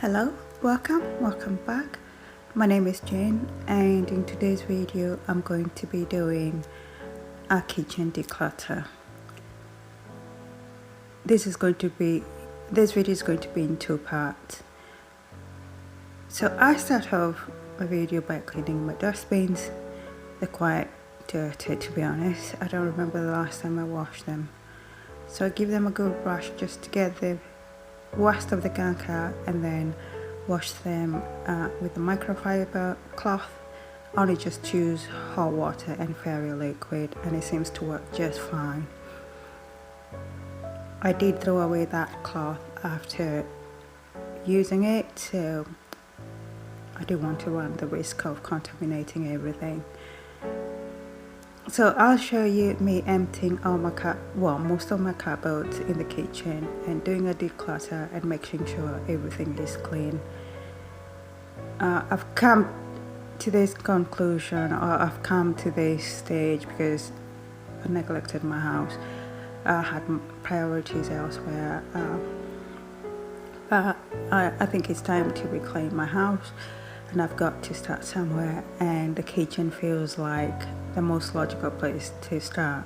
Hello, welcome back. My name is Jane, and in today's video I'm going to be doing a kitchen declutter. This video is going to be in two parts. So I start off my video by cleaning my dustbins. They're quite dirty, to be honest. I don't remember the last time I washed them. So I give them a good brush just to get the worst of the gunk out, and then wash them with the microfiber cloth. Only just use hot water and fairy liquid, and it seems to work just fine. I did throw away that cloth after using it, so I didn't want to run the risk of contaminating everything. So I'll show you me emptying all my most of my cupboards in the kitchen and doing a declutter and making sure everything is clean. I've come to this conclusion, or I've come to this stage because I neglected my house. I had priorities elsewhere. I think it's time to reclaim my house, and I've got to start somewhere, and the kitchen feels like the most logical place to start.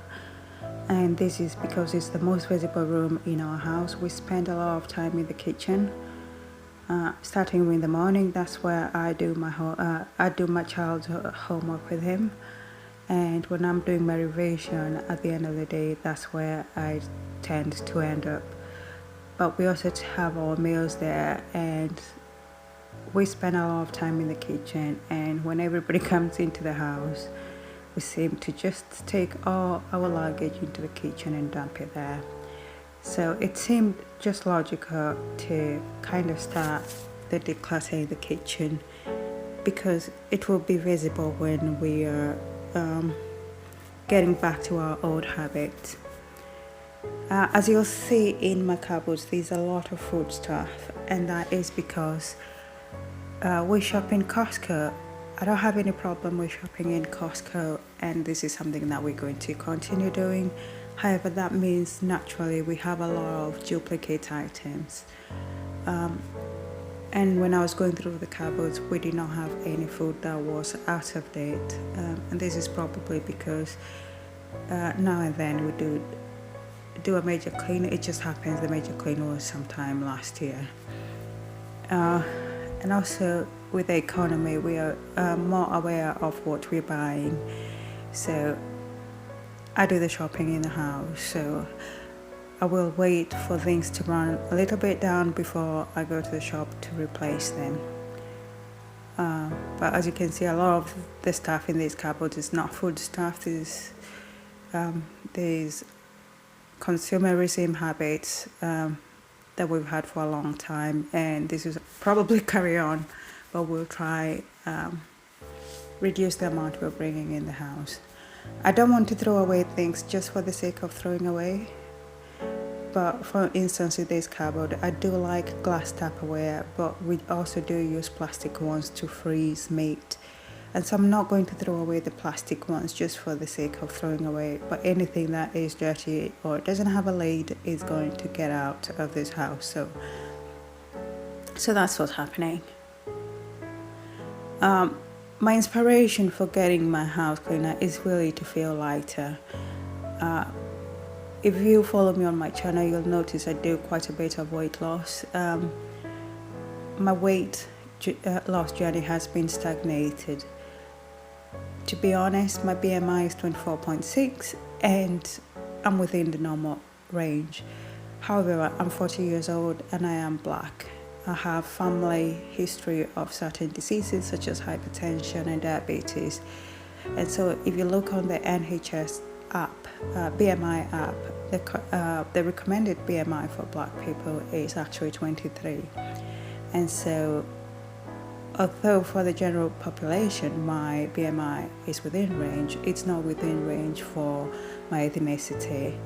And this is because it's the most visible room in our house. We spend a lot of time in the kitchen. Starting in the morning, that's where I do my child's homework with him, and when I'm doing my revision at the end of the day, that's where I tend to end up. But we also have our meals there, and we spend a lot of time in the kitchen. And when everybody comes into the house, we seem to just take all our luggage into the kitchen and dump it there. So it seemed just logical to kind of start the declutter in the kitchen, because it will be visible when we are getting back to our old habits. As you'll see in my cupboards, there's a lot of food stuff, and that is because we shop in Costco. I don't have any problem with shopping in Costco, and this is something that we're going to continue doing. However, that means naturally we have a lot of duplicate items. And when I was going through the cupboards, we did not have any food that was out of date. And this is probably because now and then we do a major clean. It just happens the major clean was sometime last year. And also with the economy, we are more aware of what we're buying. So I do the shopping in the house, so I will wait for things to run a little bit down before I go to the shop to replace them. But as you can see, a lot of the stuff in these cupboards is not food stuff. There's consumerism habits that we've had for a long time, and this is probably carry on, but we'll try reduce the amount we're bringing in the house. I don't want to throw away things just for the sake of throwing away. But for instance, in this cupboard, I do like glass Tupperware, but we also do use plastic ones to freeze meat. And so I'm not going to throw away the plastic ones just for the sake of throwing away. But anything that is dirty or doesn't have a lid is going to get out of this house. So that's what's happening. My inspiration for getting my house cleaner is really to feel lighter. If you follow me on my channel, you'll notice I do quite a bit of weight loss. My weight loss journey has been stagnated. To be honest, my BMI is 24.6 and I'm within the normal range. However, I'm 40 years old and I am black. I have family history of certain diseases such as hypertension and diabetes. And so if you look on the NHS app, BMI app, the recommended BMI for black people is actually 23. And so although for the general population my BMI is within range, it's not within range for my ethnicity.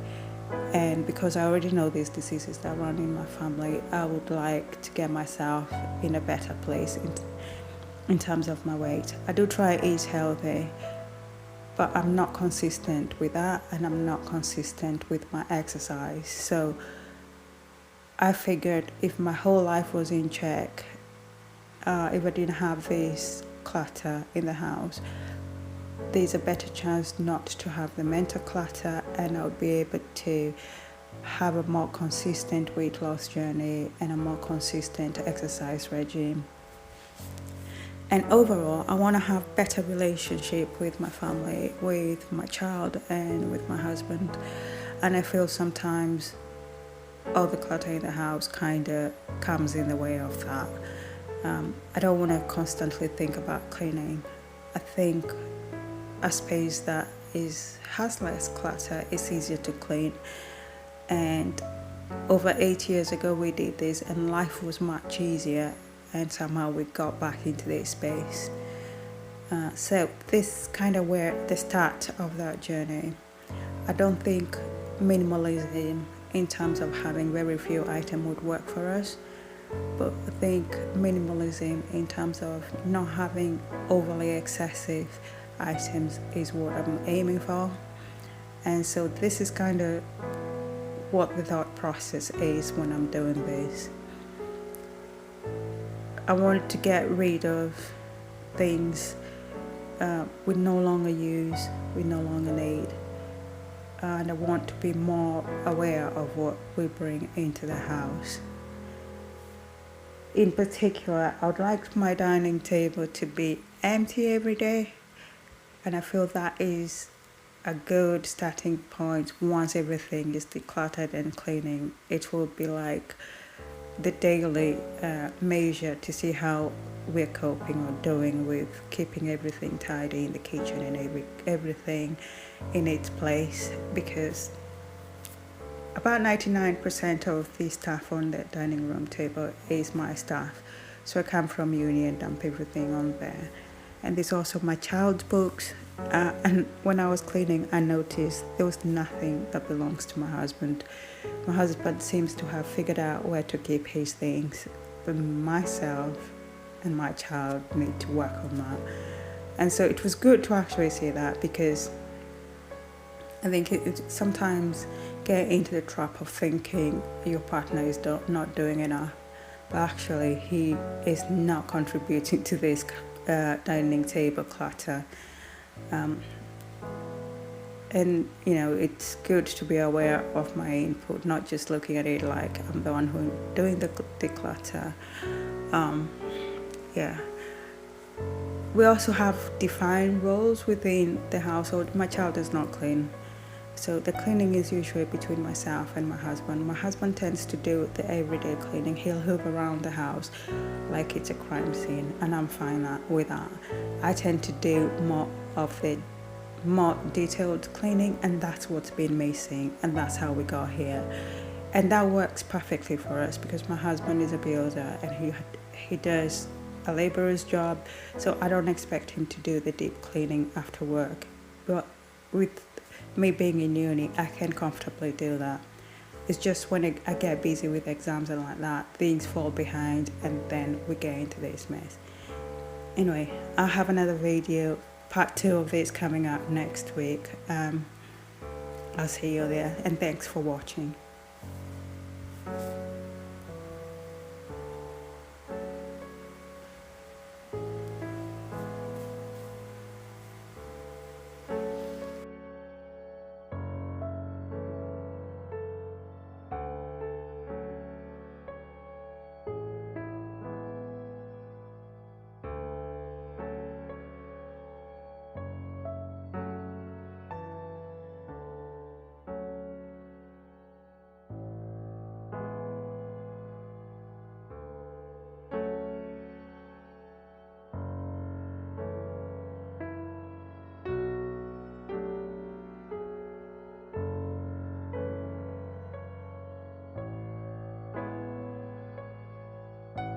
And because I already know these diseases that run in my family, I would like to get myself in a better place in terms of my weight. I do try to eat healthy, but I'm not consistent with that, and I'm not consistent with my exercise. So I figured if my whole life was in check, if I didn't have this clutter in the house, there's a better chance not to have the mental clutter, and I'll be able to have a more consistent weight loss journey and a more consistent exercise regime. And overall, I want to have better relationship with my family, with my child, and with my husband. And I feel sometimes all the clutter in the house kind of comes in the way of that. I don't want to constantly think about cleaning. I think a space that has less clutter is easier to clean. And over 8 years ago we did this, and life was much easier, and somehow we got back into this space. So this kind of were the start of that journey. I don't think minimalism in terms of having very few items would work for us, but I think minimalism in terms of not having overly excessive items is what I'm aiming for. And so this is kind of what the thought process is when I'm doing this. I want to get rid of things we no longer use, we no longer need. And I want to be more aware of what we bring into the house. In particular, I would like my dining table to be empty every day, and I feel that is a good starting point. Once everything is decluttered and cleaning, it will be like the daily measure to see how we're coping or doing with keeping everything tidy in the kitchen and everything in its place, because about 99% of the stuff on the dining room table is my stuff. So I come from uni and dump everything on there. And there's also my child's books. And when I was cleaning, I noticed there was nothing that belongs to my husband. My husband seems to have figured out where to keep his things, but myself and my child need to work on that. And so it was good to actually see that, because I think it sometimes get into the trap of thinking your partner is not doing enough, but actually he is not contributing to this dining table clutter. And it's good to be aware of my input, not just looking at it like I'm the one who's doing the declutter. We also have defined roles within the household. My child does not clean, so the cleaning is usually between myself and my husband. My husband tends to do the everyday cleaning. He'll hoof around the house like it's a crime scene, and I'm fine with that. I tend to do more of the more detailed cleaning, and that's what's been missing, and that's how we got here. And that works perfectly for us, because my husband is a builder and he does a laborer's job, so I don't expect him to do the deep cleaning after work. But with me being in uni, I can comfortably do that. It's just when I get busy with exams and like that, things fall behind, and then we get into this mess. Anyway, I'll have another video, part 2 of this, coming up next week. I'll see you there, and thanks for watching.